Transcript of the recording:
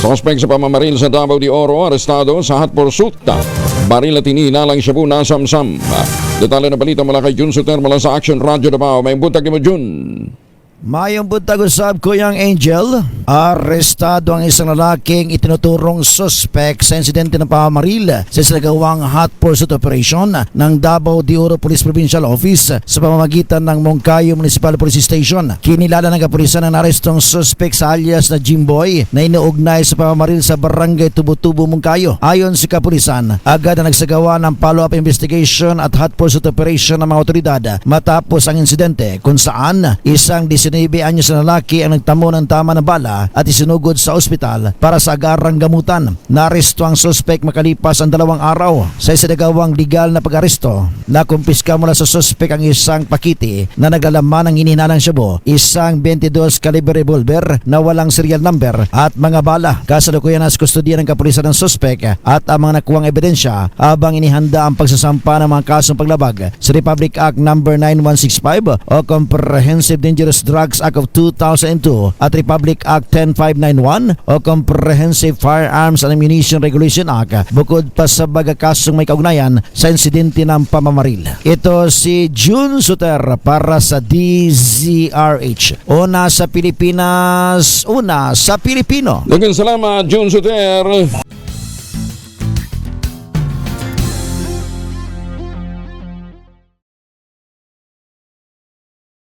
Suspect sa pamamaril sa Davao de Oro, arestado sa hot pursuit. Baril at iniinalang siya po na samsam. Detalye na balita mula kay Jun Suter mula sa Action Radio Davao. May buntag mo, Jun. Mayong buntag usab ko yung Angel. Arestado ang isang lalaking itinuturong suspect sa insidente ng pamamaril sa sinagawang hot pursuit operation ng Davao de Oro Police Provincial Office sa pamamagitan ng Moncayo Municipal Police Station. Kinilala ng kapulisan ang narestong suspect sa alias na Jimboy na inuugnay sa pamamaril sa Barangay Tubo-Tubo, Moncayo. Ayon sa kapulisan, agad na nagsagawa ng follow-up investigation at hot pursuit operation ng mga otoridad matapos ang insidente kung saan isang 19 anyos na lalaki ang nagtamo ng tama na bala at isinugod sa ospital para sa agarang gamutan. Naresto ang suspect makalipas ang 2 araw. Sa isinagawang legal na pag-aresto, nakumpiska mula sa suspect ang isang pakiti na naglalaman ng hinihinalang shabu, isang 22 caliber revolver na walang serial number at mga bala. Kasalukuyan na sa kustodiya ng kapulisan ng suspect at ang mga nakuwang ebidensya habang inihanda ang pagsasampa ng mga kasong paglabag sa Republic Act No. 9165 o Comprehensive Dangerous Drugs Act of 2002 at Republic Act 10591 o Comprehensive Firearms and Ammunition Regulation Act, bukod pa sa kasong may kaugnayan sa insidente ng pamamaril. Ito si Jun Suter para sa DZRH. Una sa Pilipinas, una sa Pilipino. Daghang salamat, Jun Suter.